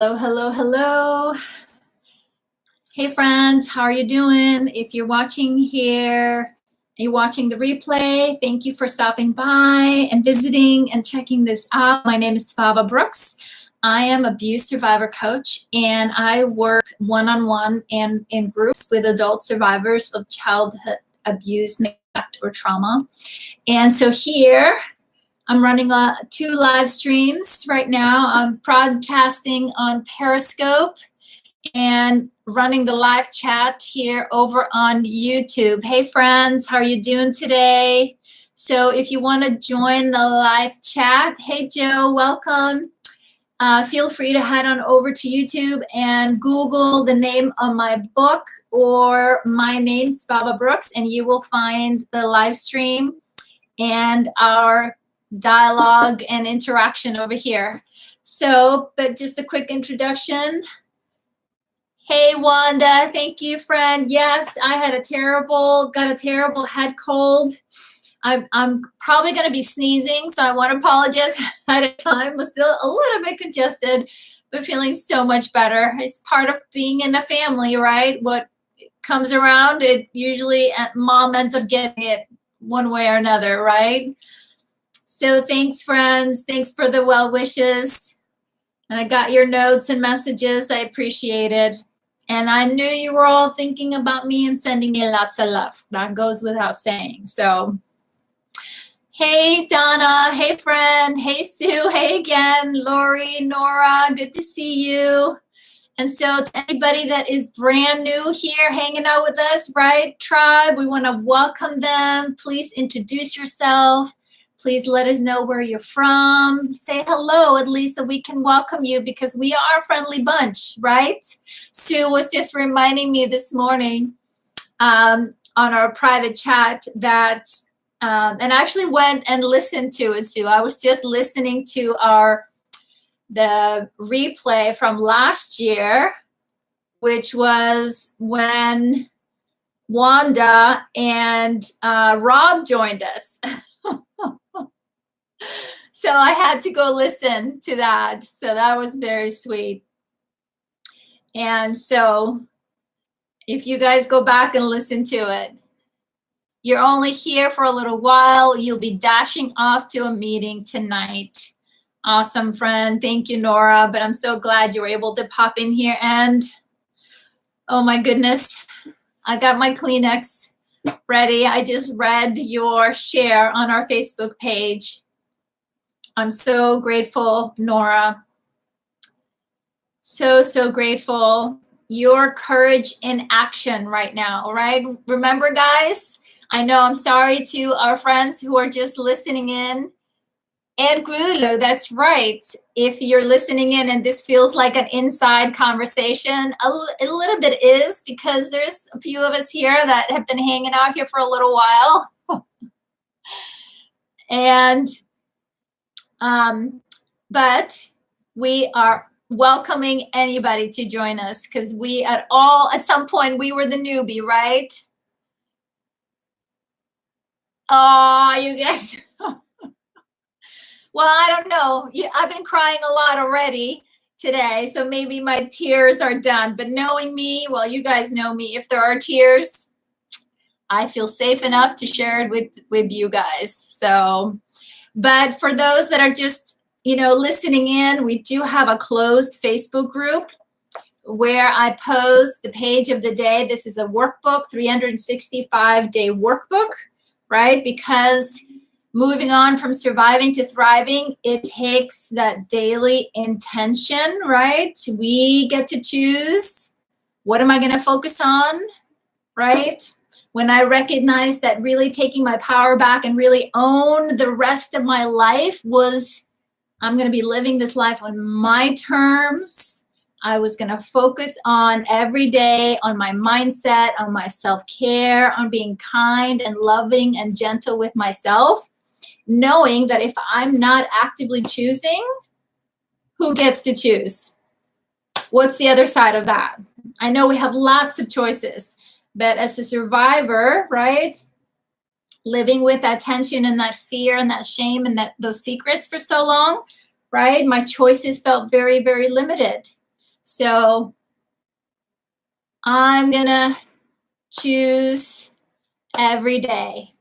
Hello, hello, hello. Hey friends, how are you doing? If you're watching here, you're watching the replay, thank you for stopping by and visiting and checking this out. My name is Svava Brooks. I am abuse survivor coach and I work one-on-one and in groups with adult survivors of childhood abuse, neglect, or trauma. And so here, I'm running 2 live streams right now. I'm broadcasting on Periscope and running the live chat here over on YouTube. Hey friends, how are you doing today? So if you want to join the live chat, hey Joe, welcome. Feel free to head on over to YouTube and Google the name of my book or my name, Svava Brooks, and you will find the live stream and our dialogue and interaction over here. So, but just a quick introduction. Hey, Wanda, thank you, friend. Yes, I had got a terrible head cold. I'm probably going to be sneezing, so I want to apologize ahead of time. I'm still a little bit congested, but feeling so much better. It's part of being in a family, right? What comes around, it usually mom ends up getting it one way or another, right? So thanks, friends. Thanks for the well wishes. And I got your notes and messages. I appreciate it. And I knew you were all thinking about me and sending me lots of love. That goes without saying. So, hey, Donna. Hey, friend. Hey, Sue. Hey again. Lori, Nora. Good to see you. And so to anybody that is brand new here hanging out with us, right, tribe, we want to welcome them. Please introduce yourself. Please let us know where you're from. Say hello, at least, so we can welcome you because we are a friendly bunch, right? Sue was just reminding me this morning on our private chat that, and I actually went and listened to it, Sue. I was just listening to the replay from last year, which was when Wanda and Rob joined us. So I had to go listen to that. So that was very sweet. And so if you guys go back and listen to it, you're only here for a little while. You'll be dashing off to a meeting tonight. Awesome, friend. Thank you, Nora. But I'm so glad you were able to pop in here. And oh my goodness, I got my Kleenex ready. I just read your share on our Facebook page. I'm so grateful, Nora. So, so grateful. Your courage in action right now, right? Remember, guys, I know I'm sorry to our friends who are just listening in. And Gulu, that's right. If you're listening in and this feels like an inside conversation, a little bit is, because there's a few of us here that have been hanging out here for a little while. And but we are welcoming anybody to join us because we at some point we were the newbie, right? Oh, you guys. Well, I don't know. I've been crying a lot already today, so maybe my tears are done. But knowing me, well, you guys know me. If there are tears, I feel safe enough to share it with you guys. So, but for those that are just, listening in, we do have a closed Facebook group where I post the page of the day. This is a workbook, 365-day workbook, right? Because moving on from surviving to thriving, it takes that daily intention, right? We get to choose, what am I going to focus on, right? When I recognize that really taking my power back and really own the rest of my life was, I'm going to be living this life on my terms. I was going to focus on every day, on my mindset, on my self-care, on being kind and loving and gentle with myself, knowing that if I'm not actively choosing, who gets to choose? What's the other side of that? I know we have lots of choices, but as a survivor, right, living with that tension and that fear and that shame and those secrets for so long, right, my choices felt very, very limited. So I'm gonna choose every day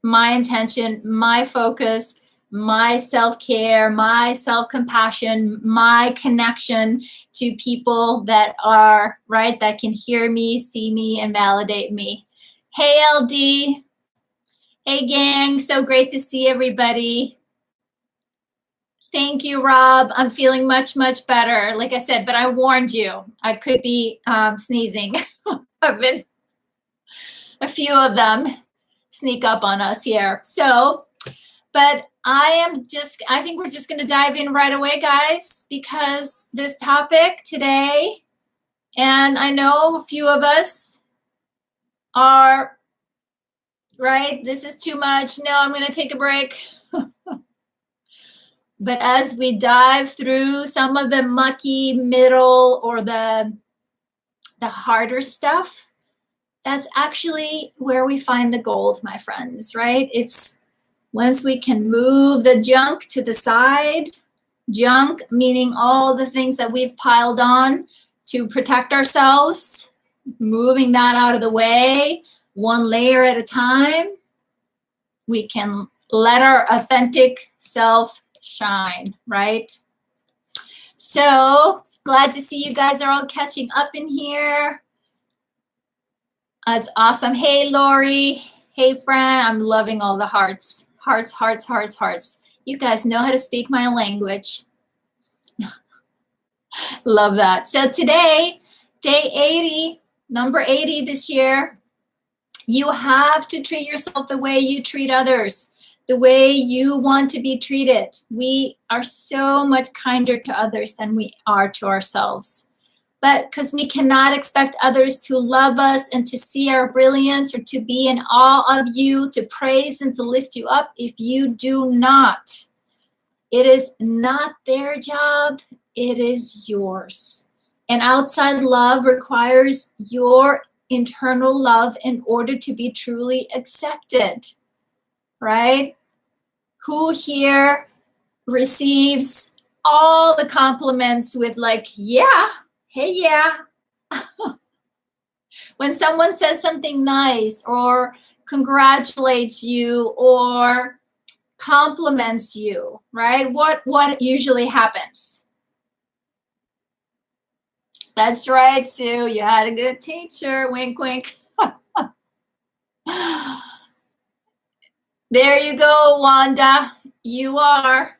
my intention, my focus, my self-care, my self-compassion, my connection to people that are, right, that can hear me, see me, and validate me. Hey, LD. Hey, gang. So great to see everybody. Thank you, Rob. I'm feeling much, much better. Like I said, but I warned you. I could be sneezing. I've been a few of them sneak up on us here. So, but I think we're just going to dive in right away, guys, because this topic today, and I know a few of us are, right, this is too much. No, I'm going to take a break. But as we dive through some of the mucky middle or the harder stuff, that's actually where we find the gold, my friends, right? It's once we can move the junk to the side, junk meaning all the things that we've piled on to protect ourselves, moving that out of the way, one layer at a time, we can let our authentic self shine, right? So glad to see you guys are all catching up in here. That's awesome. Hey, Lori. Hey, friend. I'm loving all the hearts. Hearts, hearts, hearts, hearts. You guys know how to speak my language. Love that. So today, day 80, number 80 this year, you have to treat yourself the way you treat others, the way you want to be treated. We are so much kinder to others than we are to ourselves. But because we cannot expect others to love us and to see our brilliance or to be in awe of you, to praise and to lift you up if you do not. It is not their job, it is yours. And outside love requires your internal love in order to be truly accepted, right? Who here receives all the compliments with like, yeah, hey, yeah. When someone says something nice or congratulates you or compliments you, right? What usually happens? That's right, Sue. You had a good teacher. Wink, wink. There you go, Wanda. You are.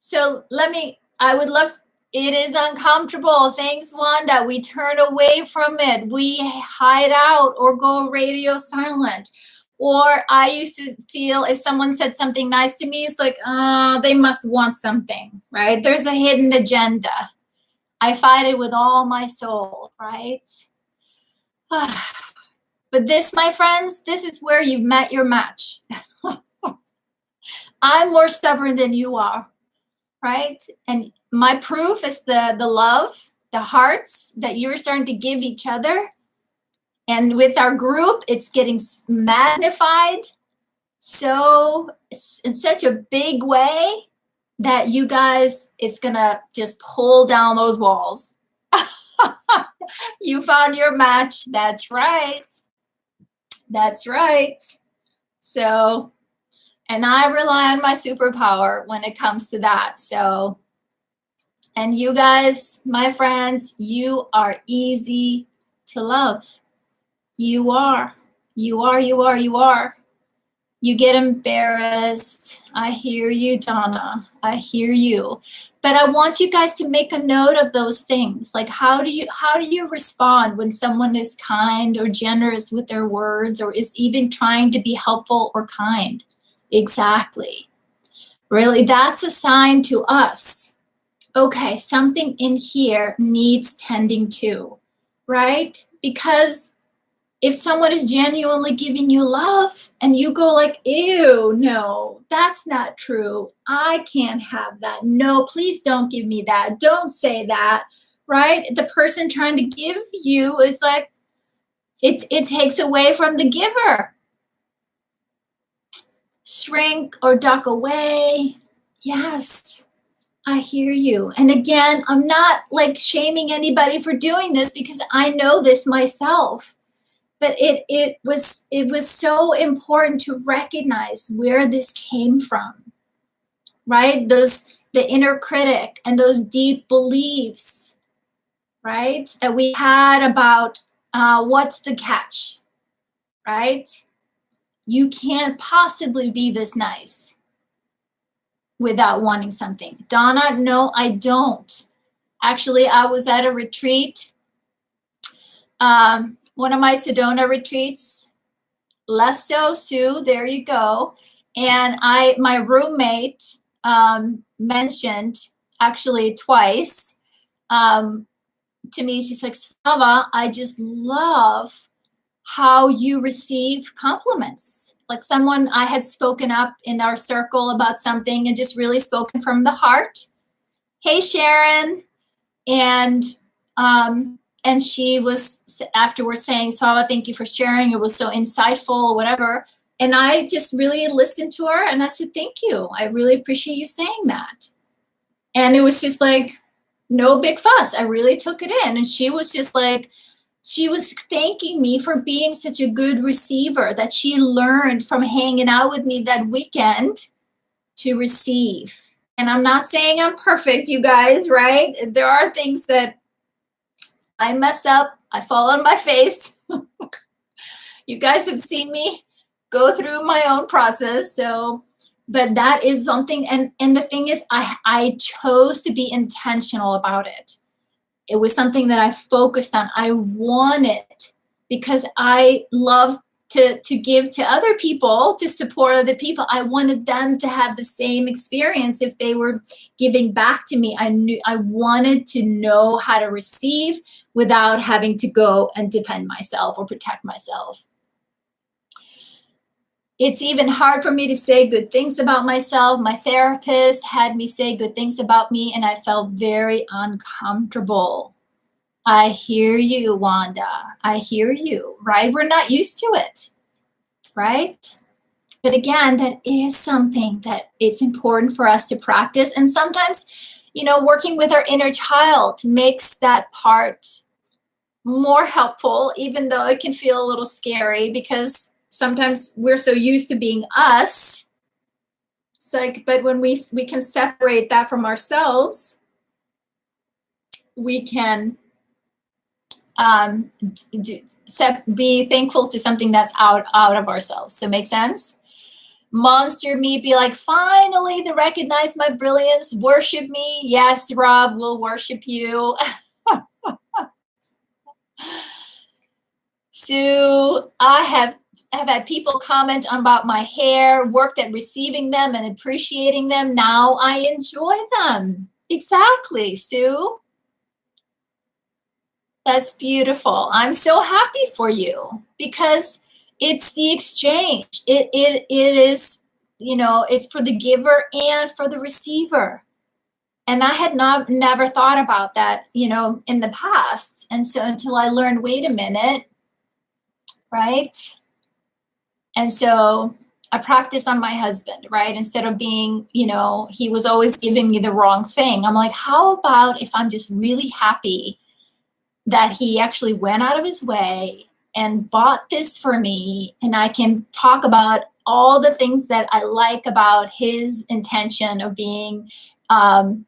So I would love, it is uncomfortable. Thanks, Wanda. We turn away from it. We hide out or go radio silent. Or I used to feel if someone said something nice to me, it's like, they must want something, right? There's a hidden agenda. I fight it with all my soul, right? But this, my friends, this is where you've met your match. I'm more stubborn than you are, right? And my proof is the love, the hearts that you're starting to give each other. And with our group, it's getting magnified so in such a big way that you guys, it's gonna just pull down those walls. You found your match. That's right. That's right. So, and I rely on my superpower when it comes to that. So, and you guys, my friends, you are easy to love. You are. You are, you are, you are. You get embarrassed. I hear you, Donna. I hear you. But I want you guys to make a note of those things. Like how do you respond when someone is kind or generous with their words or is even trying to be helpful or kind? Exactly. Really, that's a sign to us. Okay, something in here needs tending to, right? Because if someone is genuinely giving you love and you go like, ew, no, that's not true. I can't have that. No, please don't give me that. Don't say that, right? The person trying to give you is like, it takes away from the giver. Shrink or duck away. Yes, I hear you. And again, I'm not like shaming anybody for doing this because I know this myself. But it was so important to recognize where this came from, right? The inner critic and those deep beliefs, right? That we had about what's the catch, right? You can't possibly be this nice without wanting something. Donna, no, I don't. Actually, I was at a retreat, one of my Sedona retreats. Less so, Sue, there you go. And my roommate mentioned actually twice to me, she's like, Svava, I just love how you receive compliments. Like someone, I had spoken up in our circle about something and just really spoken from the heart. Hey, Sharon. And she was afterwards saying, Svava, thank you for sharing. It was so insightful, whatever. And I just really listened to her and I said, thank you. I really appreciate you saying that. And it was just like, no big fuss. I really took it in. And she was just like, she was thanking me for being such a good receiver, that she learned from hanging out with me that weekend to receive. And I'm not saying I'm perfect, you guys, right? There are things that I mess up, I fall on my face. You guys have seen me go through my own process. So, but that is something, and the thing is, I chose to be intentional about it. It was something that I focused on. I wanted, because I love to give to other people, to support other people. I wanted them to have the same experience if they were giving back to me. I wanted to know how to receive without having to go and defend myself or protect myself. It's even hard for me to say good things about myself. My therapist had me say good things about me, and I felt very uncomfortable. I hear you, Wanda. I hear you, right? We're not used to it, right? But again, that is something that it's important for us to practice. And sometimes, working with our inner child makes that part more helpful, even though it can feel a little scary because sometimes we're so used to being us. It's like, but when we can separate that from ourselves, we can be thankful to something that's out of ourselves. So make sense? Monster me be like, finally, they recognize my brilliance, worship me. Yes, Rob, we'll worship you. Sue, I have had people comment about my hair, worked at receiving them and appreciating them. Now I enjoy them. Exactly, Sue. That's beautiful. I'm so happy for you because it's the exchange. It is, it's for the giver and for the receiver. And I had never thought about that, in the past. And so until I learned, wait a minute, right? And so I practiced on my husband, right? Instead of being, he was always giving me the wrong thing. I'm like, how about if I'm just really happy that he actually went out of his way and bought this for me, and I can talk about all the things that I like about his intention of being,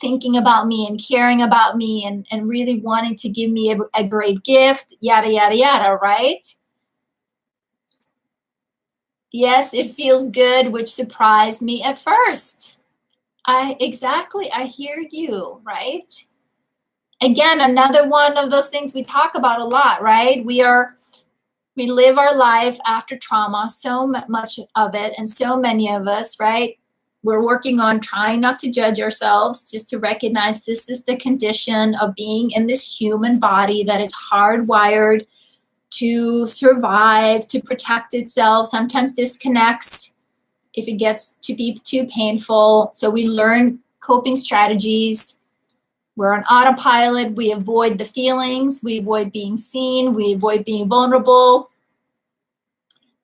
thinking about me and caring about me and really wanting to give me a great gift, yada, yada, yada, right? Yes, it feels good, which surprised me at first. I hear you, right? Again, another one of those things we talk about a lot, right? We live our life after trauma, so much of it, and so many of us, right? We're working on trying not to judge ourselves, just to recognize this is the condition of being in this human body that is hardwired to survive, to protect itself, sometimes disconnects if it gets to be too painful. So we learn coping strategies. We're on autopilot. We avoid the feelings. We avoid being seen. We avoid being vulnerable.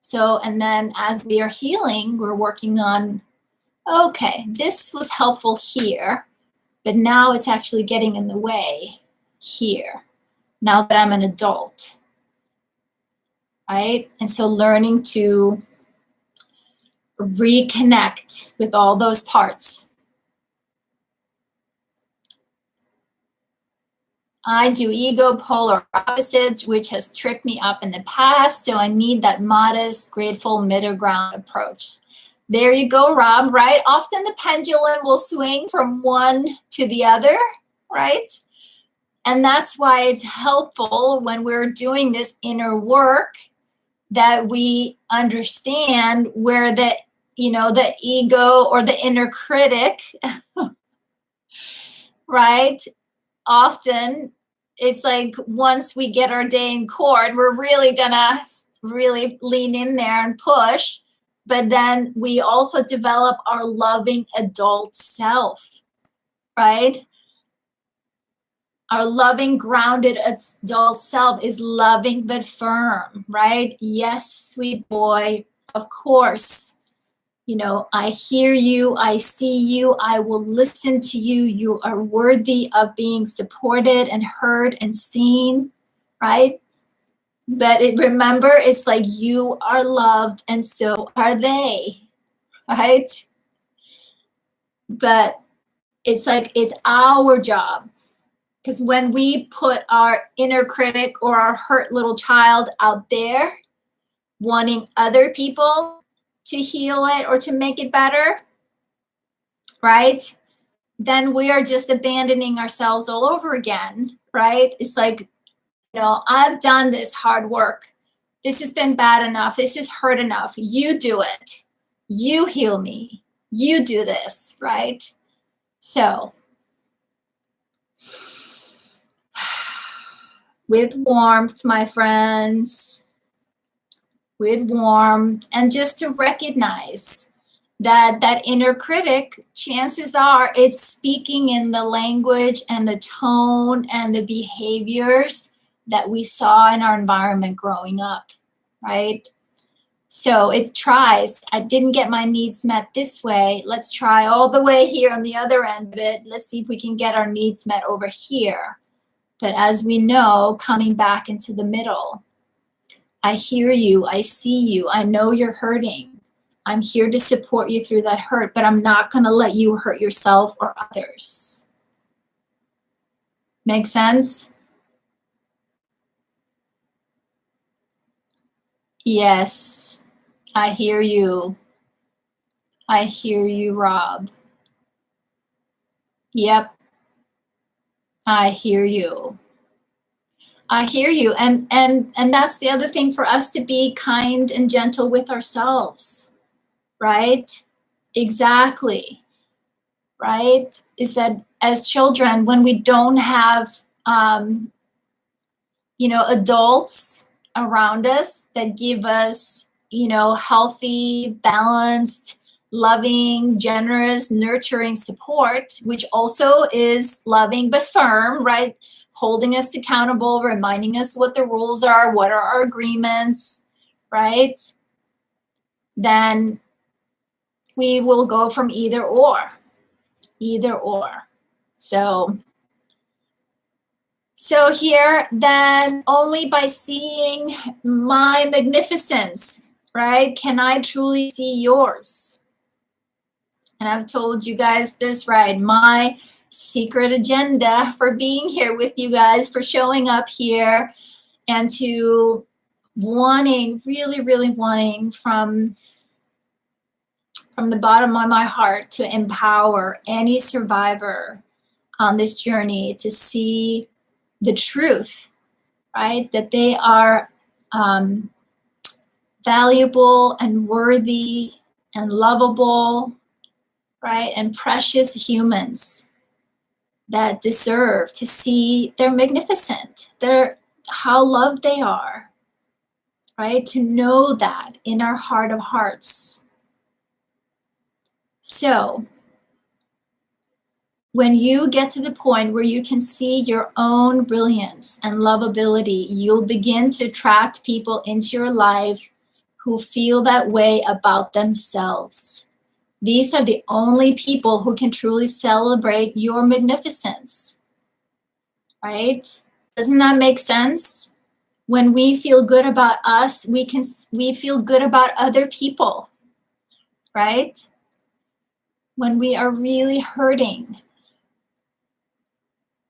So, and then as we are healing, we're working on, okay, this was helpful here, but now it's actually getting in the way here, now that I'm an adult, right? And so learning to reconnect with all those parts. I do ego polar opposites, which has tripped me up in the past. So I need that modest, grateful, middle ground approach. There you go, Rob, right? Often the pendulum will swing from one to the other, right? And that's why it's helpful when we're doing this inner work that we understand where the ego or the inner critic, right? Often it's like once we get our day in court, we're really gonna really lean in there and push. But then we also develop our loving adult self, right? Our loving, grounded adult self is loving but firm, right? Yes, sweet boy, of course. I hear you, I see you, I will listen to you. You are worthy of being supported and heard and seen, right? But remember, it's like you are loved and so are they, right? But it's like it's our job. Because when we put our inner critic or our hurt little child out there, wanting other people to heal it or to make it better, right? Then we are just abandoning ourselves all over again, right? It's like, I've done this hard work. This has been bad enough. This is hurt enough. You do it. You heal me. You do this, right? So, with warmth, my friends, with warmth, and just to recognize that inner critic, chances are it's speaking in the language and the tone and the behaviors that we saw in our environment growing up, right? So it tries, I didn't get my needs met this way. Let's try all the way here on the other end of it. Let's see if we can get our needs met over here. But as we know, coming back into the middle, I hear you, I see you, I know you're hurting. I'm here to support you through that hurt, but I'm not going to let you hurt yourself or others. Make sense? Yes, I hear you. I hear you, Rob. Yep, I hear you. I hear you. And that's the other thing, for us to be kind and gentle with ourselves, right? Exactly. Right? Is that as children, when we don't have, adults around us that give us, healthy, balanced, loving, generous, nurturing support, which also is loving but firm, right? Holding us accountable, reminding us what the rules are, what are our agreements, right? Then we will go from either or. So here, then only by seeing my magnificence, right, can I truly see yours. And I've told you guys this, right? My secret agenda for being here with you guys, for showing up here, and to wanting, really, really wanting from the bottom of my heart to empower any survivor on this journey to see the truth, right? That they are valuable and worthy and lovable, right? And precious humans that deserve to see they're magnificent, how loved they are, right? To know that in our heart of hearts. So, when you get to the point where you can see your own brilliance and lovability, you'll begin to attract people into your life who feel that way about themselves, These are the only people who can truly celebrate your magnificence, right? Doesn't that make sense? When we feel good about us, we feel good about other people, right? When we are really hurting,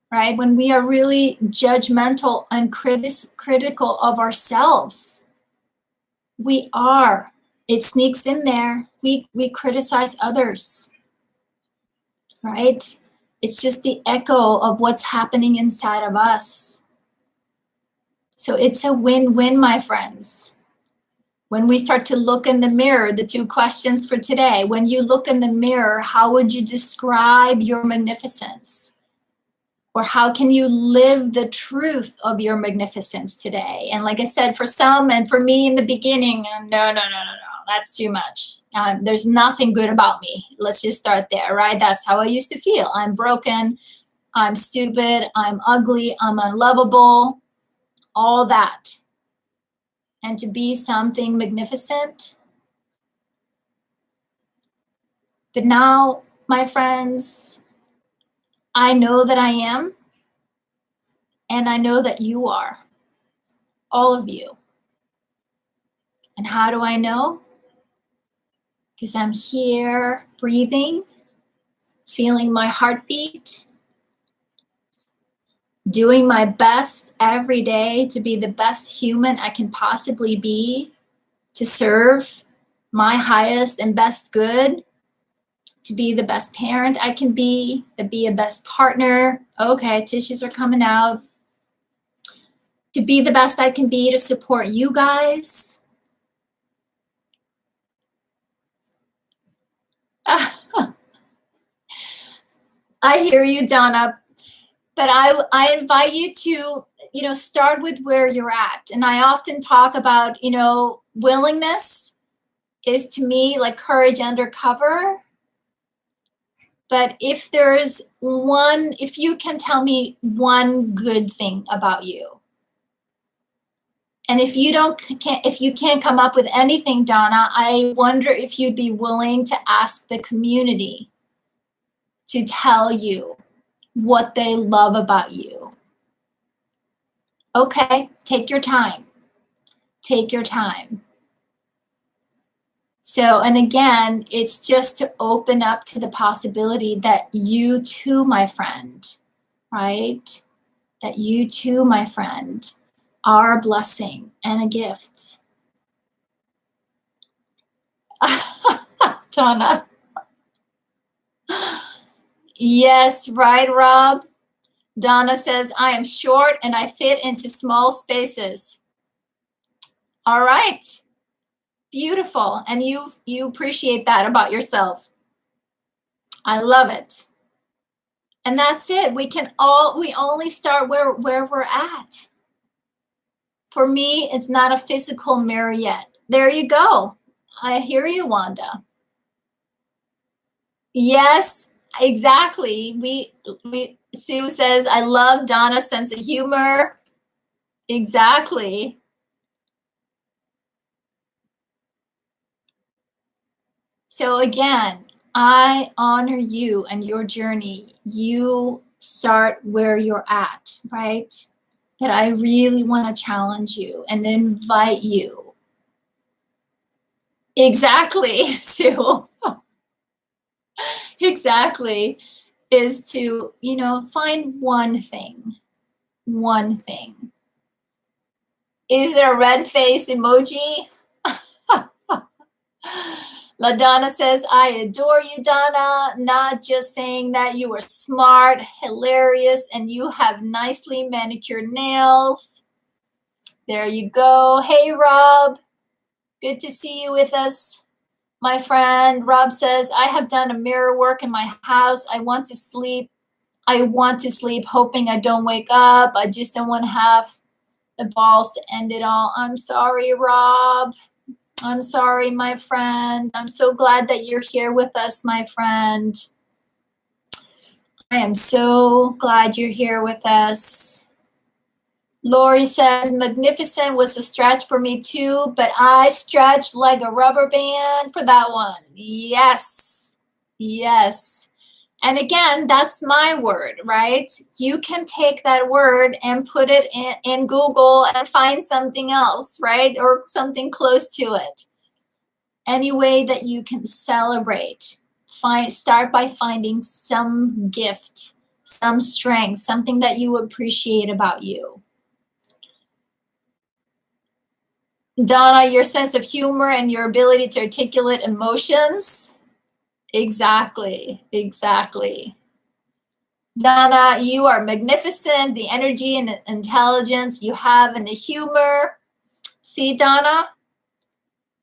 right? When we are really judgmental and critical of ourselves, it sneaks in there. We criticize others, right? It's just the echo of what's happening inside of us. So it's a win-win, my friends. When we start to look in the mirror, the 2 questions for today, when you look in the mirror, how would you describe your magnificence? Or how can you live the truth of your magnificence today? And like I said, for some and for me in the beginning, no, that's too much. There's nothing good about me. Let's just start there, right? That's how I used to feel. I'm broken, I'm stupid, I'm ugly, I'm unlovable, all that. And to be something magnificent. But now, my friends, I know that I am, and I know that you are, all of you. And how do I know? Because I'm here breathing, feeling my heartbeat, doing my best every day to be the best human I can possibly be, to serve my highest and best good, to be the best parent I can be, to be a best partner. Okay, tissues are coming out. To be the best I can be to support you guys. I hear you, Donna, but I invite you to, start with where you're at. And I often talk about, willingness is to me like courage undercover. But if you can tell me one good thing about you, and if you can't come up with anything, Donna, I wonder if you'd be willing to ask the community to tell you what they love about you. Okay, take your time. Take your time. So, and again, it's just to open up to the possibility that you too, my friend, right? That you too, my friend, are a blessing and a gift. Donna. Yes, right, Rob? Donna says, I am short and I fit into small spaces. All right. Beautiful. And you appreciate that about yourself. I love it. And that's it. We only start where we're at. For me, it's not a physical mirror yet. There you go. I hear you, Wanda. Yes, exactly. Sue says, I love Donna's sense of humor. Exactly. So again, I honor you and your journey. You start where you're at, right? But I really want to challenge you and invite you. Exactly, Sue. Exactly. Is to, find one thing. One thing. Is there a red face emoji? La Donna says, I adore you, Donna. Not just saying that, you are smart, hilarious, and you have nicely manicured nails. There you go. Hey, Rob. Good to see you with us, my friend. Rob says, I have done a mirror work in my house. I want to sleep, hoping I don't wake up. I just don't want to have the balls to end it all. I'm sorry, Rob. I'm sorry, my friend. I'm so glad that you're here with us, my friend. I am so glad you're here with us. Lori says, magnificent was a stretch for me too, but I stretched like a rubber band for that one. Yes, yes. And again, that's my word, right? You can take that word and put it in Google and find something else, right? Or something close to it. Any way that you can celebrate. Start by finding some gift, some strength, something that you appreciate about you. Donna, your sense of humor and your ability to articulate emotions. Exactly, exactly. Donna, you are magnificent. The energy and the intelligence you have and the humor. See, Donna?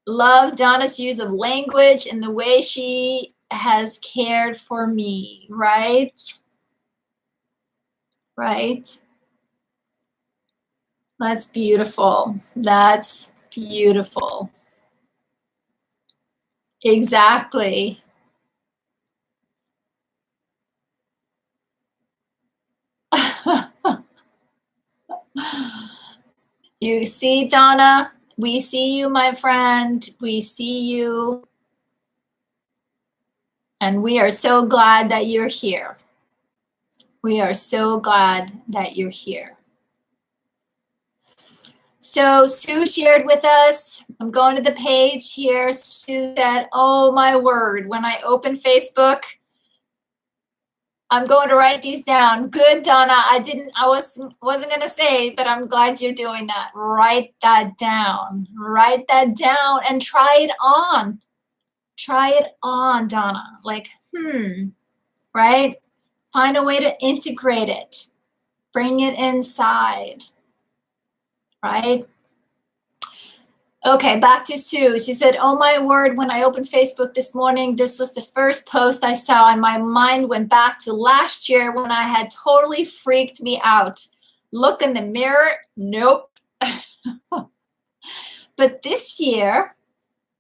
Love Donna's use of language and the way she has cared for me, right? Right? That's beautiful. That's beautiful. Exactly. You see, Donna? We see you, my friend. We see you. And we are so glad that you're here. We are so glad that you're here. So Sue shared with us, I'm going to the page here. Sue said, oh my word, when I open Facebook, I'm going to write these down. Good, Donna. I wasn't going to say, but I'm glad you're doing that. Write that down. Write that down and try it on. Try it on, Donna. Like, right? Find a way to integrate it. Bring it inside, right? Okay, back to Sue. She said, oh my word, when I opened Facebook this morning, this was the first post I saw and my mind went back to last year when I had totally freaked me out. Look in the mirror, nope. But this year,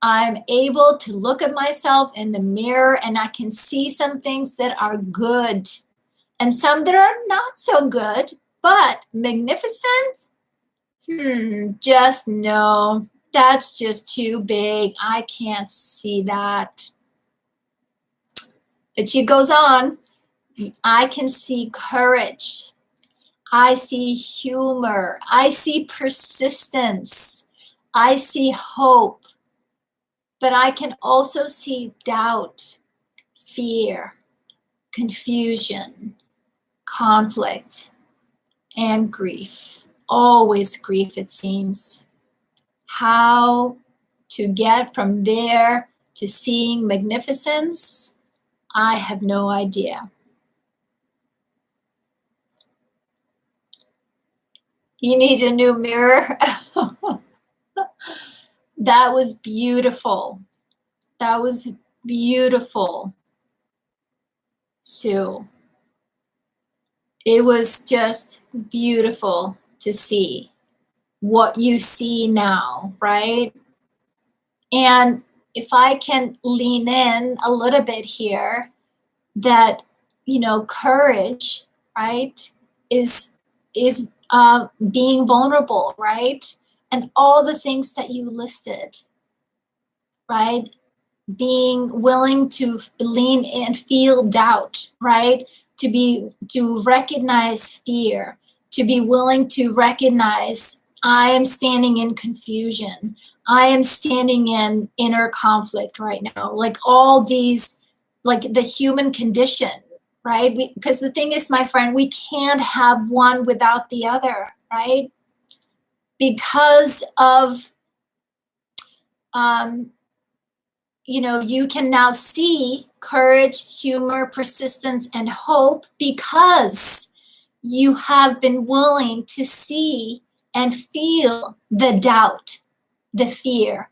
I'm able to look at myself in the mirror and I can see some things that are good and some that are not so good, but magnificent? Just no. That's just too big. I can't see that. But she goes on, I can see courage. I see humor. I see persistence. I see hope. But I can also see doubt, fear, confusion, conflict, and grief. Always grief, it seems. How to get from there to seeing magnificence, I have no idea. You need a new mirror. That was beautiful. That was beautiful, Sue. It was just beautiful to see what you see now, right? And if I can lean in a little bit here, that, courage, right, is being vulnerable, right? And all the things that you listed, right? Being willing to lean in, feel doubt, right? To recognize fear, to be willing to recognize I am standing in confusion. I am standing in inner conflict right now. Like all these, like the human condition, right? Because the thing is, my friend, we can't have one without the other, right? Because of, you can now see courage, humor, persistence, and hope because you have been willing to see and feel the doubt, the fear,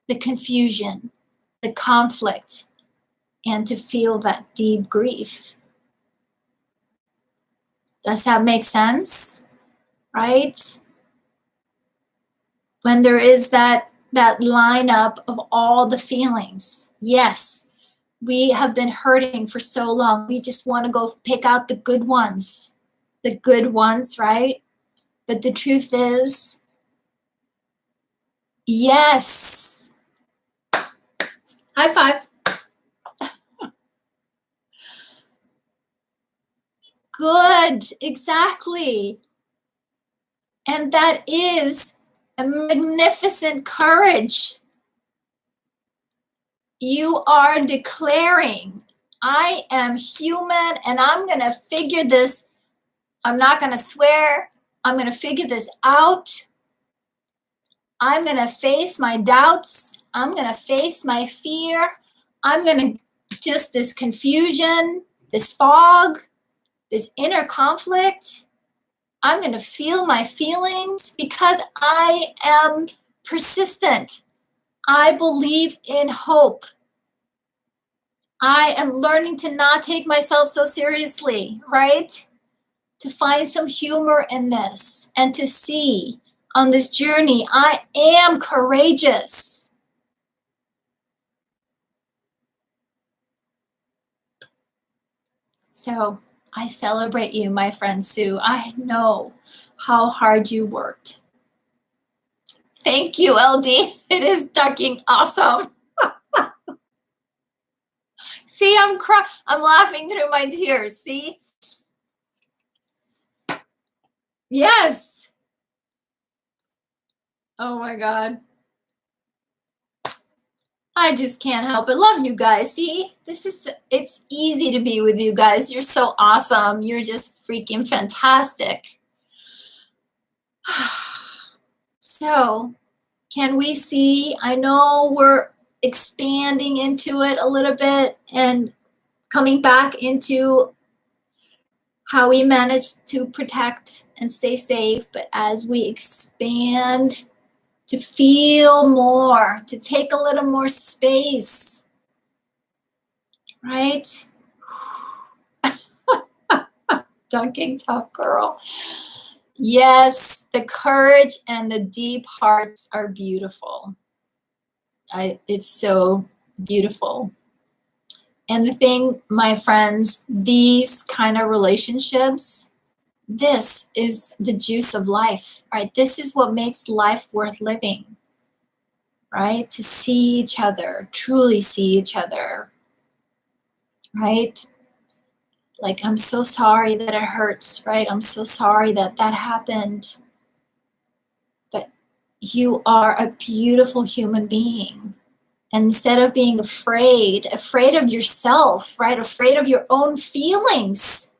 the confusion, the conflict, and to feel that deep grief. Does that make sense? Right? When there is that lineup of all the feelings, yes, we have been hurting for so long. We just want to go pick out the good ones, right? But the truth is, yes. High five. Good, exactly. And that is a magnificent courage. You are declaring, I am human and I'm going to figure this. I'm not going to swear. I'm going to figure this out. I'm going to face my doubts. I'm going to face my fear. I'm going to just this confusion, this fog, this inner conflict. I'm going to feel my feelings because I am persistent. I believe in hope. I am learning to not take myself so seriously, right? To find some humor in this and to see on this journey, I am courageous. So I celebrate you, my friend Sue. I know how hard you worked. Thank you, LD. It is ducking awesome. See, I'm laughing through my tears. See? Yes. Oh my God. I just can't help it. Love you guys. See, it's easy to be with you guys. You're so awesome. You're just freaking fantastic. So, can we see? I know we're expanding into it a little bit and coming back into how we manage to protect and stay safe. But as we expand to feel more, to take a little more space, right? Dunking tough girl. Yes, the courage and the deep hearts are beautiful. It's so beautiful. And the thing, my friends, these kind of relationships, this is the juice of life, right? This is what makes life worth living, right? To see each other, truly see each other, right? Like, I'm so sorry that it hurts, right? I'm so sorry that that happened. But you are a beautiful human being. And instead of being afraid of yourself, right? Afraid of your own feelings.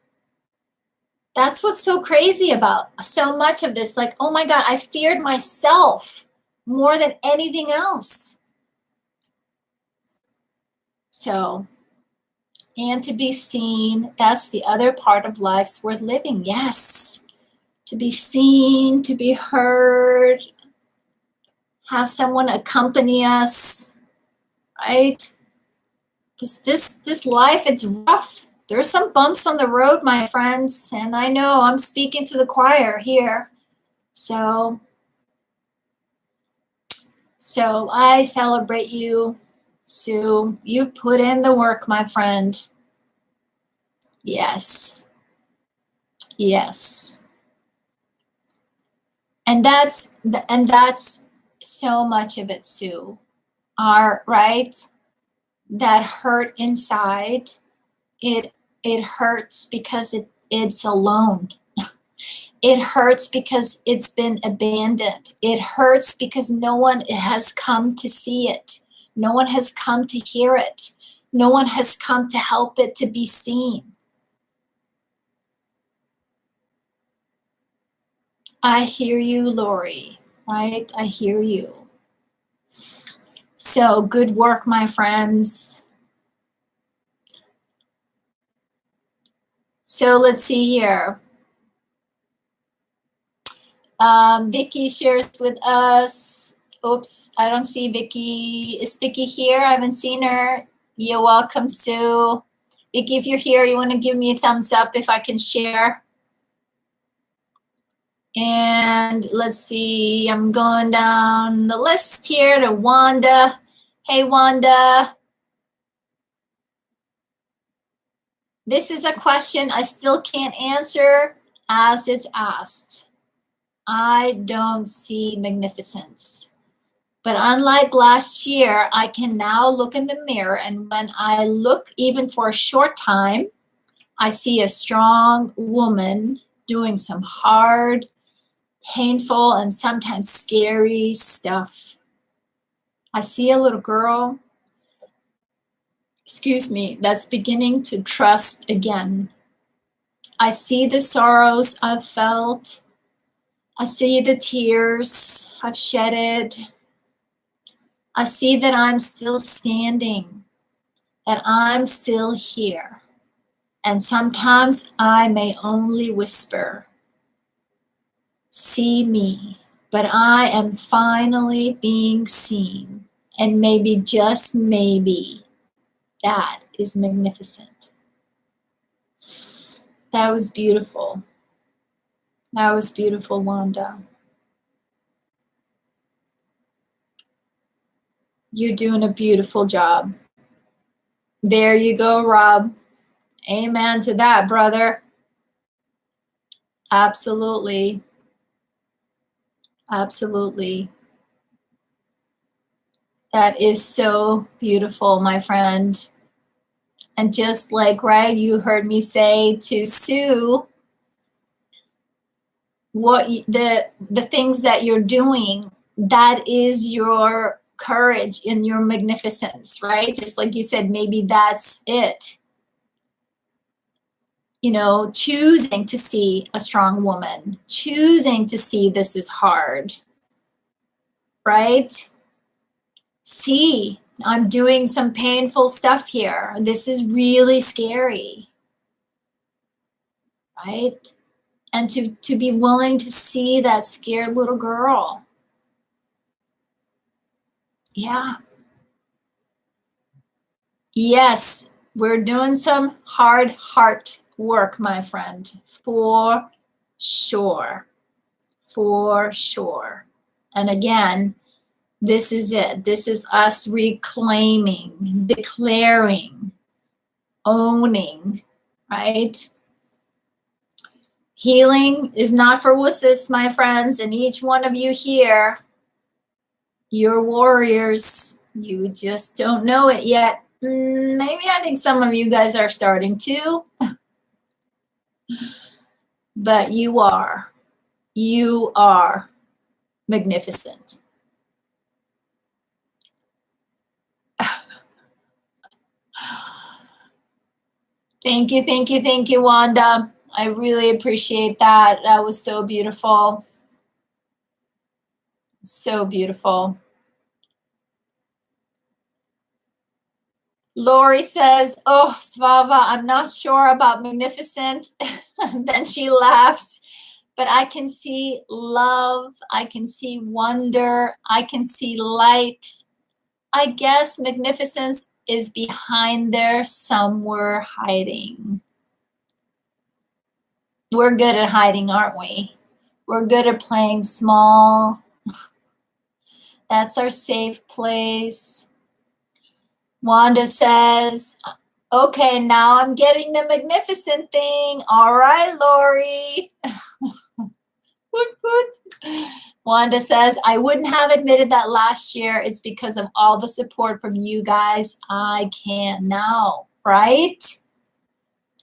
That's what's so crazy about so much of this. Like, oh my God, I feared myself more than anything else. So, and to be seen, that's the other part of life's worth living. Yes. To be seen, to be heard, have someone accompany us, right? Because this life, it's rough. There's some bumps on the road, my friends, and I know I'm speaking to the choir here. So I celebrate you, Sue. You've put in the work, my friend. Yes. Yes. And that's so much of it, Sue. Right? That hurt inside, it hurts because it's alone. It hurts because it's been abandoned. It hurts because no one has come to see it. No one has come to hear it. No one has come to help it to be seen. I hear you, Lori, right? I hear you. So good work, my friends. So let's see here. Vicky shares with us. Oops, I don't see Vicky. Is Vicky here? I haven't seen her. You're welcome, Sue. Vicky, if you're here, you want to give me a thumbs up if I can share. And let's see, I'm going down the list here to Wanda. Hey, Wanda. This is a question I still can't answer as it's asked. I don't see magnificence. But unlike last year, I can now look in the mirror, and when I look even for a short time, I see a strong woman doing some hard, painful, and sometimes scary stuff. I see a little girl, that's beginning to trust again. I see the sorrows I've felt. I see the tears I've shedded. I see that I'm still standing, that I'm still here. And sometimes I may only whisper, see me, but I am finally being seen. And maybe, just maybe, that is magnificent. That was beautiful. That was beautiful, Wanda. You're doing a beautiful job. There you go, Rob. Amen to that, brother. Absolutely. Absolutely. That is so beautiful, my friend. And just like, right, you heard me say to Sue, what the things that you're doing, that is your courage and your magnificence, right? Just like you said, maybe that's it. You know, choosing to see a strong woman, choosing to see this is hard, right? See, I'm doing some painful stuff here. This is really scary, right? And to be willing to see that scared little girl. Yeah. Yes, we're doing some hard heart work, my friend, for sure. For sure. And again, this is it. This is us reclaiming, declaring, owning, right? Healing is not for wusses, my friends, and each one of you here, you're warriors. You just don't know it yet. Maybe I think some of you guys are starting to, but you are magnificent. Thank you, Wanda. I really appreciate that. That was so beautiful. So beautiful. Lori says, oh, Svava, I'm not sure about magnificent. And then she laughs. But I can see love. I can see wonder. I can see light. I guess magnificence is behind there somewhere hiding. We're good at hiding, aren't we? We're good at playing small. That's our safe place. Wanda says, okay, now I'm getting the magnificent thing. All right, Lori. Wanda says, I wouldn't have admitted that last year. It's because of all the support from you guys. I can now, right?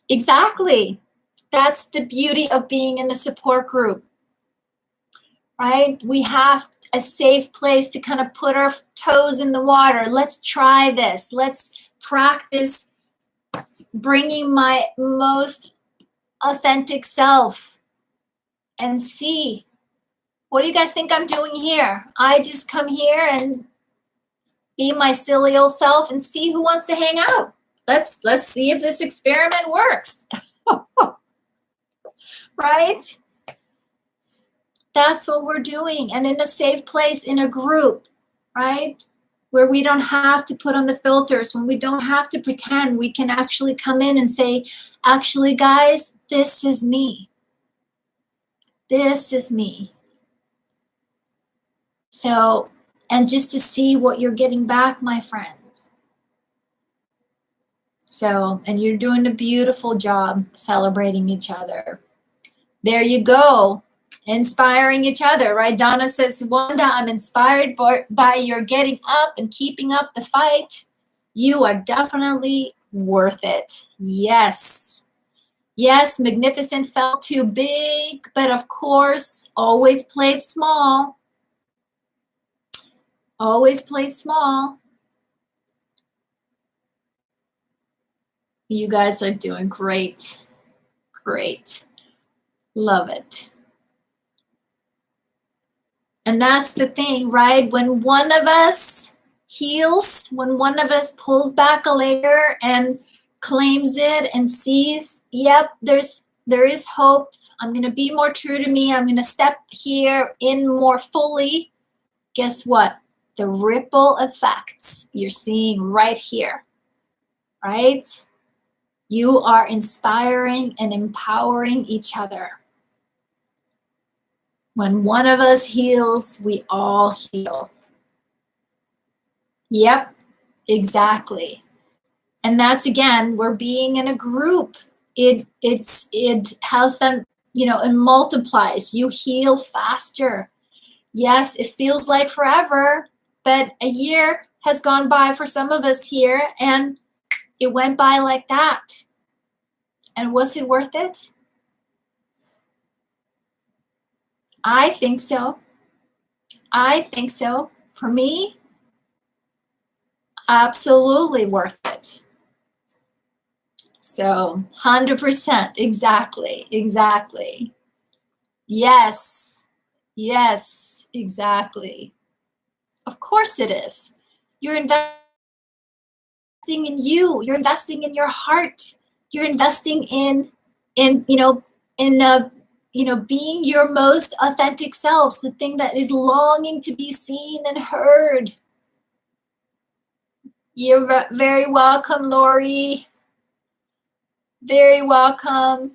Exactly. That's the beauty of being in a support group, right? We have a safe place to kind of put our toes in the water. Let's try this. Let's practice bringing my most authentic self and see. What do you guys think I'm doing here? I just come here and be my silly old self and see who wants to hang out. Let's see if this experiment works. Right? That's what we're doing. And in a safe place, in a group, right? Where we don't have to put on the filters, when we don't have to pretend, we can actually come in and say, actually, guys, this is me. This is me. So, and just to see what you're getting back, my friends. So, and you're doing a beautiful job celebrating each other. There you go. Inspiring each other, right? Donna says, Wanda, I'm inspired by your getting up and keeping up the fight. You are definitely worth it. Yes. Yes, magnificent felt too big, but of course, always played small. Always played small. You guys are doing great. Great. Love it. And that's the thing, right? When one of us heals, when one of us pulls back a layer and claims it and sees, yep, there is hope. I'm going to be more true to me. I'm going to step here in more fully. Guess what? The ripple effects you're seeing right here, right? You are inspiring and empowering each other. When one of us heals, we all heal. Yep, exactly. And that's, again, we're being in a group. It has them, it multiplies. You heal faster. Yes, it feels like forever, but a year has gone by for some of us here, and it went by like that. And was it worth it? I think so. I think so. For me, absolutely worth it. So 100%, exactly. Yes, exactly. Of course it is. You're investing in you. You're investing in your heart. You're investing in being your most authentic selves, the thing that is longing to be seen and heard. You're very welcome, Lori. Very welcome.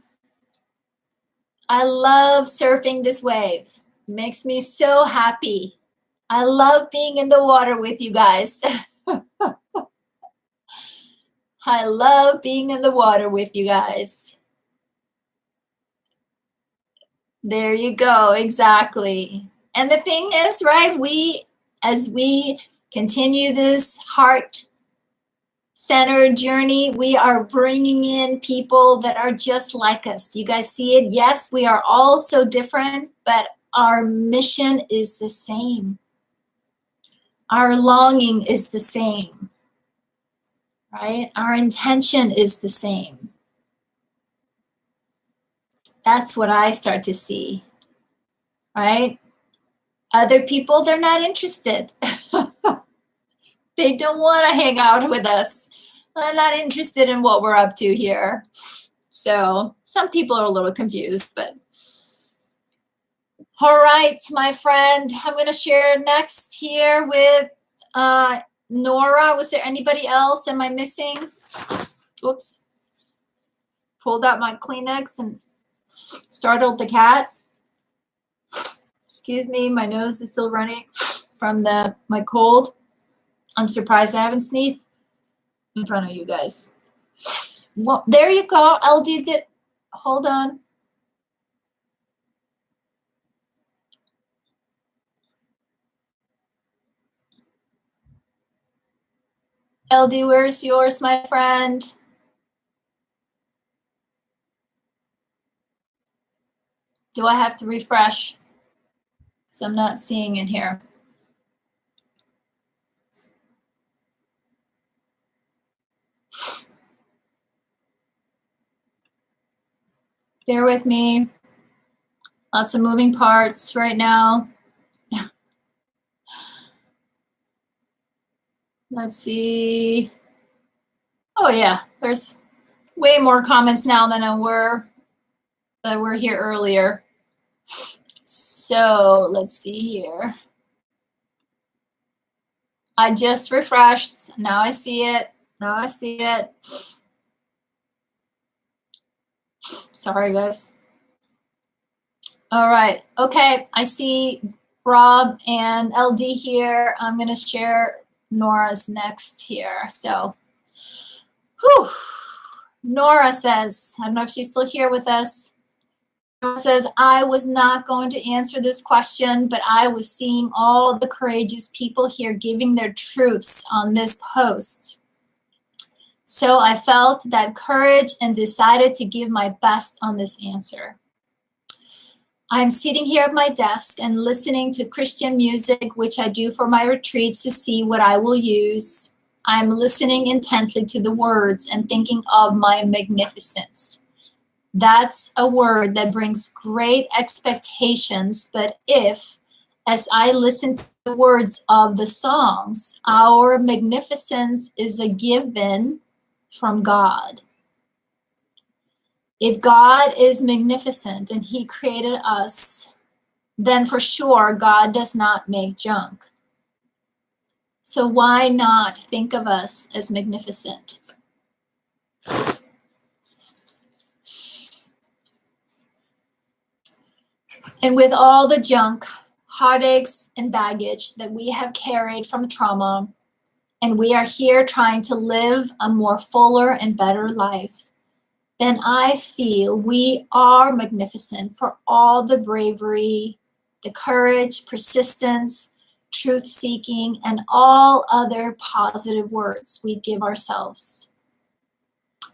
I love surfing this wave. It makes me so happy. I love being in the water with you guys. I love being in the water with you guys. There you go, exactly. And the thing is, right, as we continue this heart-centered journey, we are bringing in people that are just like us. You guys see it? Yes, we are all so different, but our mission is the same. Our longing is the same, right? Our intention is the same. That's what I start to see, right? Other people, they're not interested. They don't want to hang out with us. They're not interested in what we're up to here. So some people are a little confused, but all right, my friend, I'm going to share next here with Nora. Was there anybody else? Am I missing? Oops. Pulled out my Kleenex and startled the cat. Excuse me, my nose is still running from my cold. I'm surprised I haven't sneezed in front of you guys. Well, there you go. LD did. Hold on. LD, where's yours, my friend? Do I have to refresh? Because I'm not seeing it here. Bear with me. Lots of moving parts right now. Let's see. Oh yeah, there's way more comments now than there were here earlier. So let's see here. I just refreshed. Now I see it. Now I see it. Sorry, guys. All right. Okay. I see Rob and LD here. I'm going to share Nora's next here. So, whew. Nora says, I don't know if she's still here with us. says, I was not going to answer this question, but I was seeing all the courageous people here giving their truths on this post. So I felt that courage and decided to give my best on this answer. I'm sitting here at my desk and listening to Christian music, which I do for my retreats to see what I will use. I'm listening intently to the words and thinking of my magnificence. That's a word that brings great expectations, but if, as I listen to the words of the songs, our magnificence is a given from God. If God is magnificent and He created us, then for sure God does not make junk. So why not think of us as magnificent? And with all the junk, heartaches, and baggage that we have carried from trauma, and we are here trying to live a more fuller and better life, then I feel we are magnificent for all the bravery, the courage, persistence, truth-seeking, and all other positive words we give ourselves.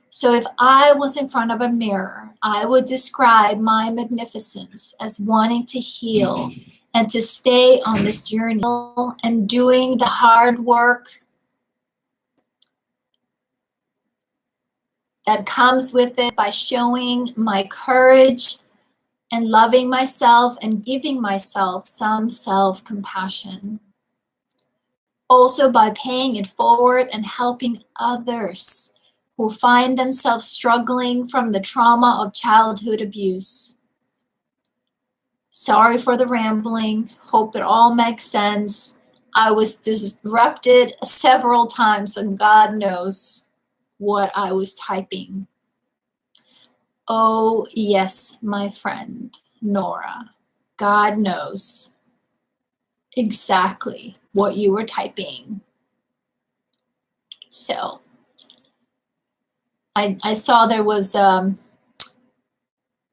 So if I was in front of a mirror, I would describe my magnificence as wanting to heal and to stay on this journey and doing the hard work that comes with it by showing my courage and loving myself and giving myself some self-compassion. Also by paying it forward and helping others who find themselves struggling from the trauma of childhood abuse. Sorry for the rambling. Hope it all makes sense. I was disrupted several times, and God knows what I was typing. Oh, yes, my friend, Nora. God knows exactly what you were typing. So I saw there was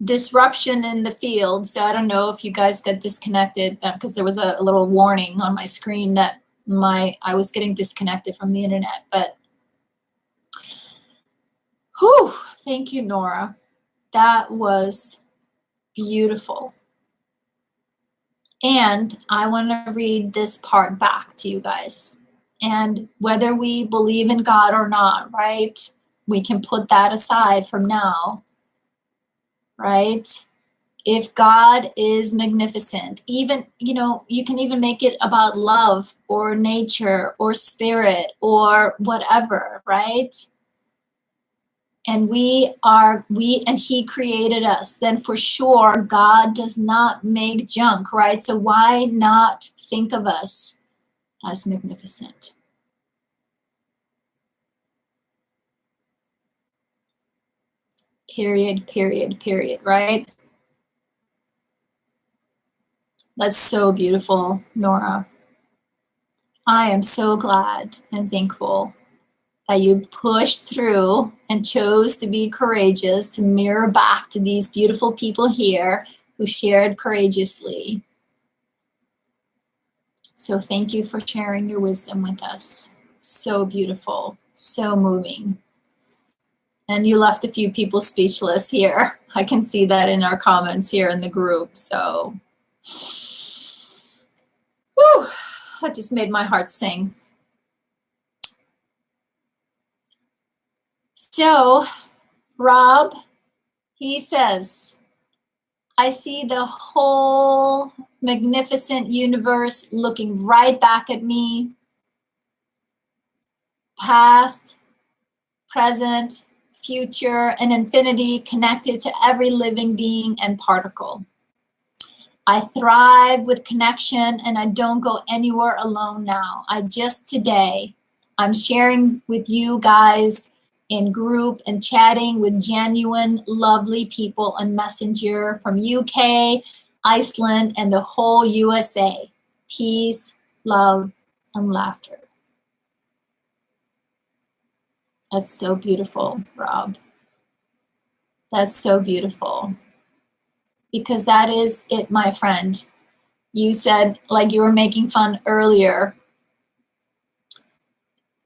disruption in the field. So I don't know if you guys got disconnected because there was a little warning on my screen that I was getting disconnected from the internet. But whew, thank you, Nora. That was beautiful. And I want to read this part back to you guys. And whether we believe in God or not, right? We can put that aside from now, right? If God is magnificent, even, you can even make it about love or nature or spirit or whatever, right? And and He created us, then for sure God does not make junk, right? So why not think of us as magnificent? Period, period, period, right? That's so beautiful, Nora. I am so glad and thankful that you pushed through and chose to be courageous, to mirror back to these beautiful people here who shared courageously. So thank you for sharing your wisdom with us. So beautiful, so moving. And you left a few people speechless here. I can see that in our comments here in the group. So, whew, that just made my heart sing. So, Rob, he says, I see the whole magnificent universe looking right back at me. Past, present, future, and infinity connected to every living being and particle. I thrive with connection and I don't go anywhere alone now. I'm sharing with you guys in group and chatting with genuine, lovely people on Messenger from UK, Iceland, and the whole USA. Peace, love, and laughter. That's so beautiful, Rob. That's so beautiful. because that is it, my friend. You said, like you were making fun earlier,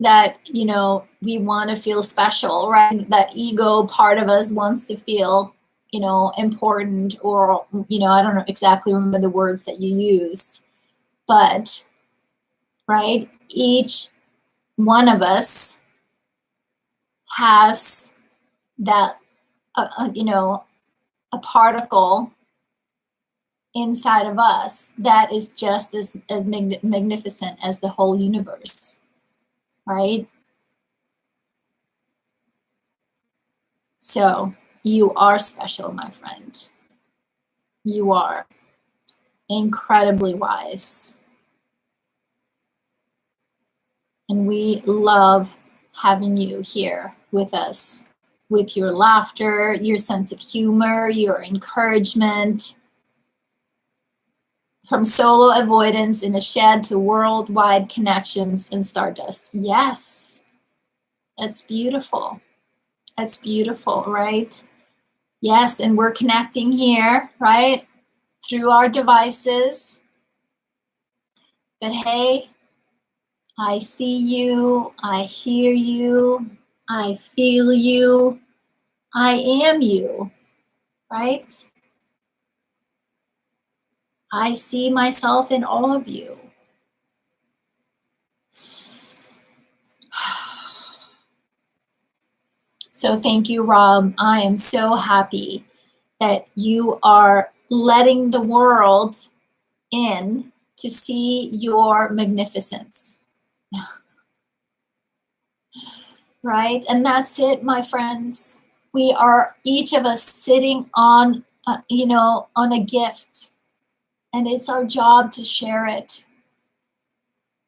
that, you know, we want to feel special, right? That ego part of us wants to feel, you know, important, or, you know, I don't know exactly remember the words that you used, but, right, each one of us has that, you know, a particle inside of us that is just as magnificent as the whole universe, right? So you are special, my friend. You are incredibly wise. And we love having you here with us, with your laughter, your sense of humor, your encouragement. From solo avoidance in a shed to worldwide connections in stardust. Yes, that's beautiful. That's beautiful, right? Yes, and we're connecting here, right? Through our devices. But hey, I see you, I hear you, I feel you, I am you, right? I see myself in all of you. So thank you, Rob. I am so happy that you are letting the world in to see your magnificence. Right? And that's it, my friends. We are each of us sitting on, you know, on a gift, and it's our job to share it.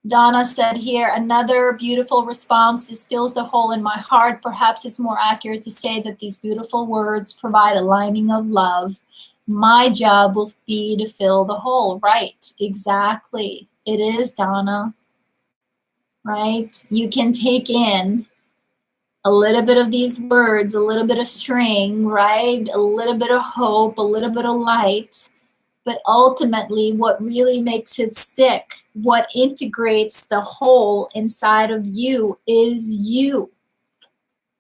Donna said here, another beautiful response. This fills the hole in my heart. Perhaps it's more accurate to say that these beautiful words provide a lining of love. My job will be to fill the hole. Right, exactly. It is, Donna. Right? You can take in a little bit of these words, a little bit of string, right? A little bit of hope, a little bit of light. But ultimately, what really makes it stick, what integrates the whole inside of you is you,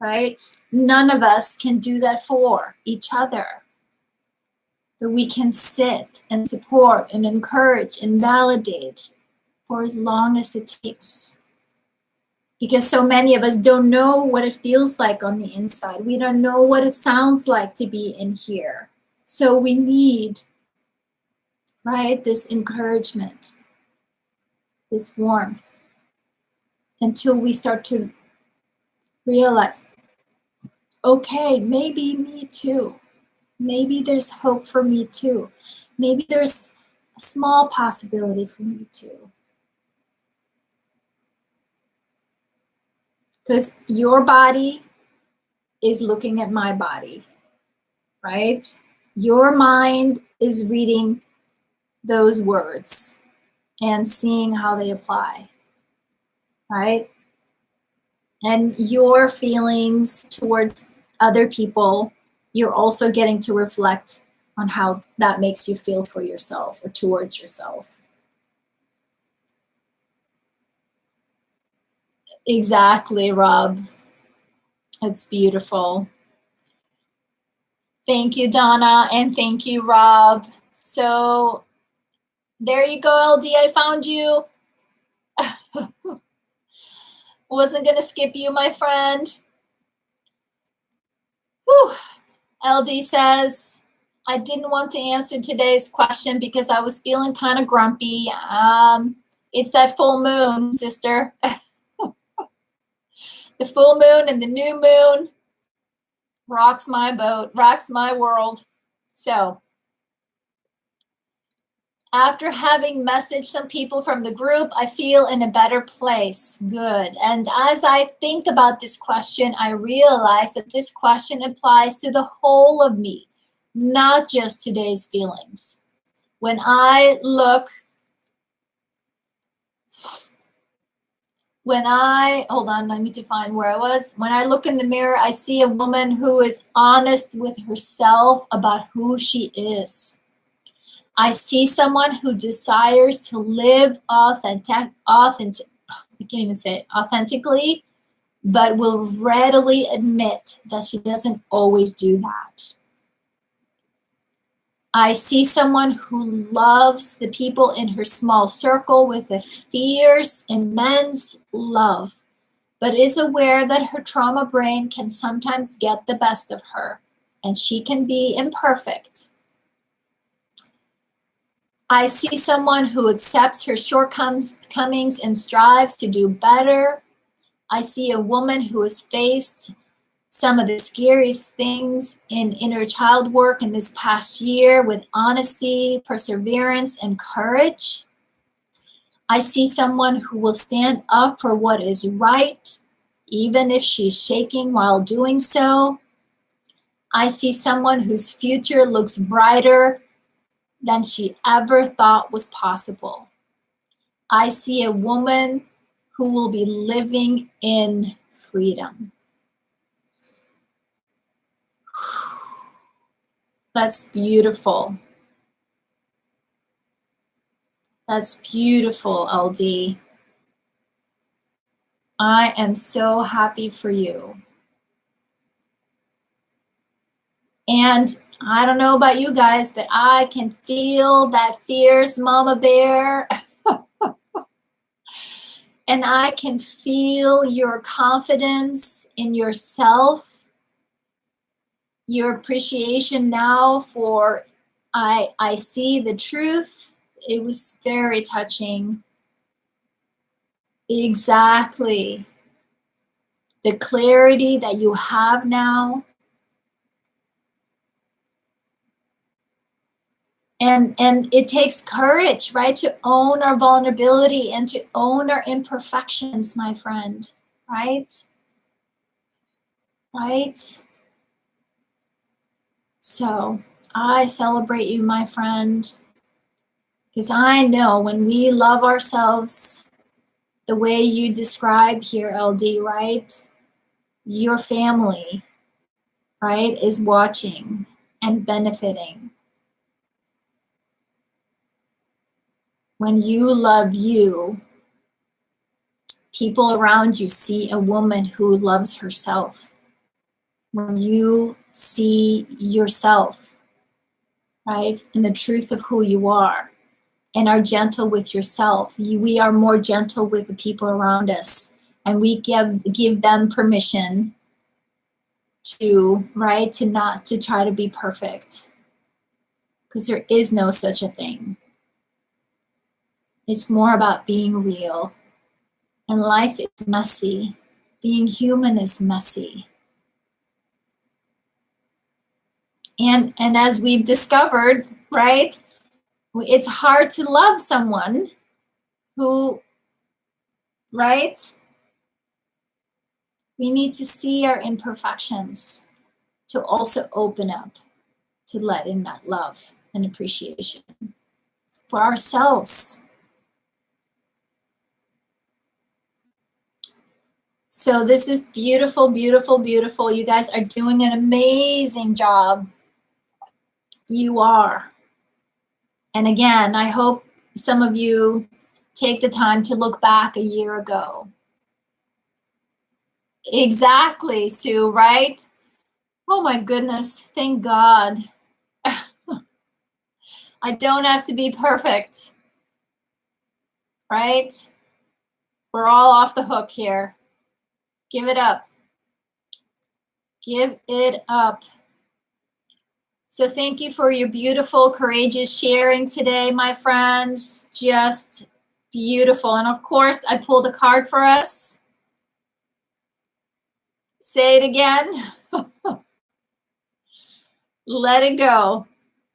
right? None of us can do that for each other. But we can sit and support and encourage and validate for as long as it takes. Because so many of us don't know what it feels like on the inside. We don't know what it sounds like to be in here. So we need, right, this encouragement, this warmth, until we start to realize, okay, maybe me too. Maybe there's hope for me too. Maybe there's a small possibility for me too. Because your body is looking at my body, right? Your mind is reading those words and seeing how they apply, right? And your feelings towards other people, you're also getting to reflect on how that makes you feel for yourself or towards yourself. Exactly, Rob. It's beautiful. Thank you, Donna, and thank you, Rob. So there you go, LD, I found you. Wasn't gonna skip you, my friend. Whew. LD says, I didn't want to answer today's question because I was feeling kind of grumpy. It's that full moon, sister. The full moon and the new moon rocks my boat, rocks my world. So after having messaged some people from the group, I feel in a better place. Good. And as I think about this question, I realize that this question applies to the whole of me, not just today's feelings. hold on, I need to find where I was. When I look in the mirror, I see a woman who is honest with herself about who she is. I see someone who desires to live I can't even say it, authentically, but will readily admit that she doesn't always do that. I see someone who loves the people in her small circle with a fierce, immense love, but is aware that her trauma brain can sometimes get the best of her, and she can be imperfect. I see someone who accepts her shortcomings and strives to do better. I see a woman who has faced some of the scariest things in inner child work in this past year with honesty, perseverance, and courage. I see someone who will stand up for what is right, even if she's shaking while doing so. I see someone whose future looks brighter than she ever thought was possible. I see a woman who will be living in freedom. That's beautiful. That's beautiful, LD. I am so happy for you. And I don't know about you guys, but I can feel that fierce mama bear. And I can feel your confidence in yourself, your appreciation now for, I see the truth. It was very touching. Exactly. The clarity that you have now. And it takes courage, right, to own our vulnerability and to own our imperfections, my friend, right? Right? So I celebrate you, my friend, because I know when we love ourselves the way you describe here, LD, right? Your family, right, is watching and benefiting. When you love you, people around you see a woman who loves herself. When you see yourself, right, and the truth of who you are, and are gentle with yourself, we are more gentle with the people around us, and we give them permission to, right, to not to try to be perfect, because there is no such a thing. It's more about being real, and life is messy. Being human is messy. And as we've discovered, right, it's hard to love someone who, right? We need to see our imperfections to also open up to let in that love and appreciation for ourselves. So this is beautiful, beautiful, beautiful. You guys are doing an amazing job. You are. And again, I hope some of you take the time to look back a year ago. Exactly, Sue, right? Oh my goodness, thank God. I don't have to be perfect, right? We're all off the hook here. Give it up. Give it up. So thank you for your beautiful, courageous sharing today, my friends. Just beautiful. And of course, I pulled a card for us. Say it again. Let it go,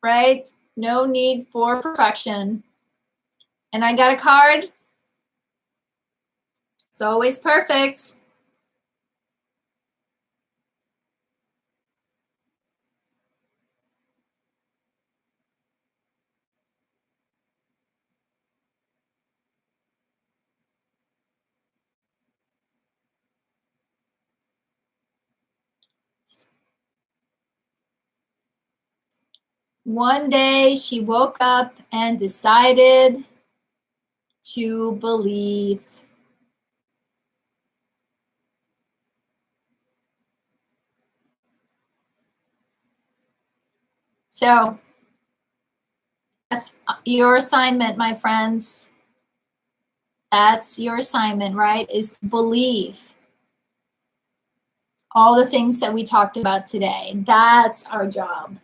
right? No need for perfection. And I got a card. It's always perfect. One day she woke up and decided to believe. So that's your assignment, my friends. That's your assignment, right? Is to believe all the things that we talked about today. That's our job.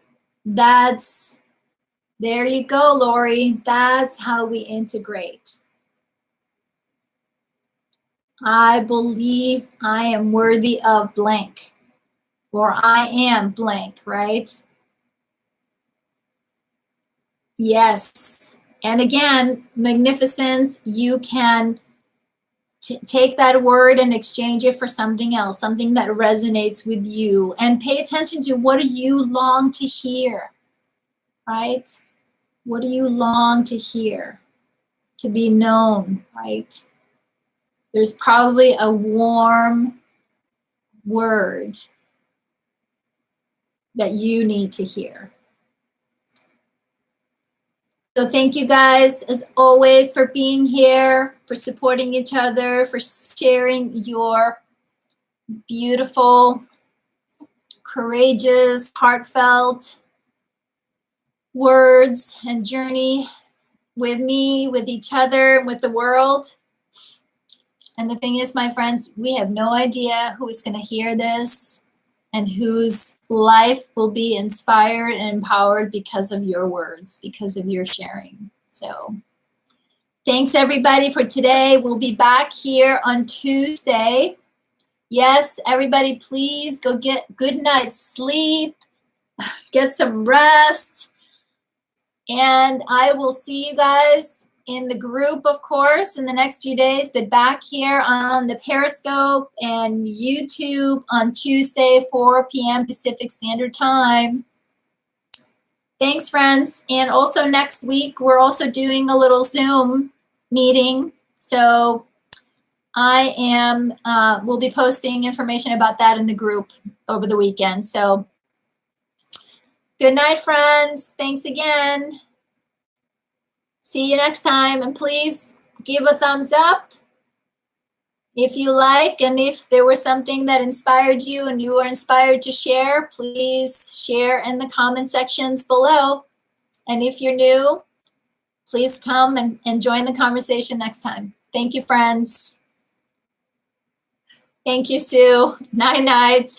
There you go, Lori. That's how we integrate. I believe I am worthy of blank, or I am blank, right? Yes. And again, magnificence, you can take that word and exchange it for something else, something that resonates with you, and pay attention to what do you long to hear, right? What do you long to hear, to be known, right? There's probably a warm word that you need to hear. So thank you guys, as always, for being here, for supporting each other, for sharing your beautiful, courageous, heartfelt words and journey with me, with each other, with the world. And the thing is, my friends, we have no idea who is going to hear this and whose life will be inspired and empowered because of your words, because of your sharing. So thanks, everybody, for today. We'll be back here on Tuesday. Yes, everybody, please go get good night's sleep, get some rest, and I will see you guys in the group, of course, in the next few days, but back here on the Periscope and YouTube on Tuesday, 4 p.m. Pacific Standard Time. Thanks, friends. And also next week, we're also doing a little Zoom meeting. So we'll be posting information about that in the group over the weekend. So good night, friends. Thanks again. See you next time. And please give a thumbs up if you like. And if there was something that inspired you and you were inspired to share, please share in the comment sections below. And if you're new, please come and join the conversation next time. Thank you, friends. Thank you, Sue. Night, night.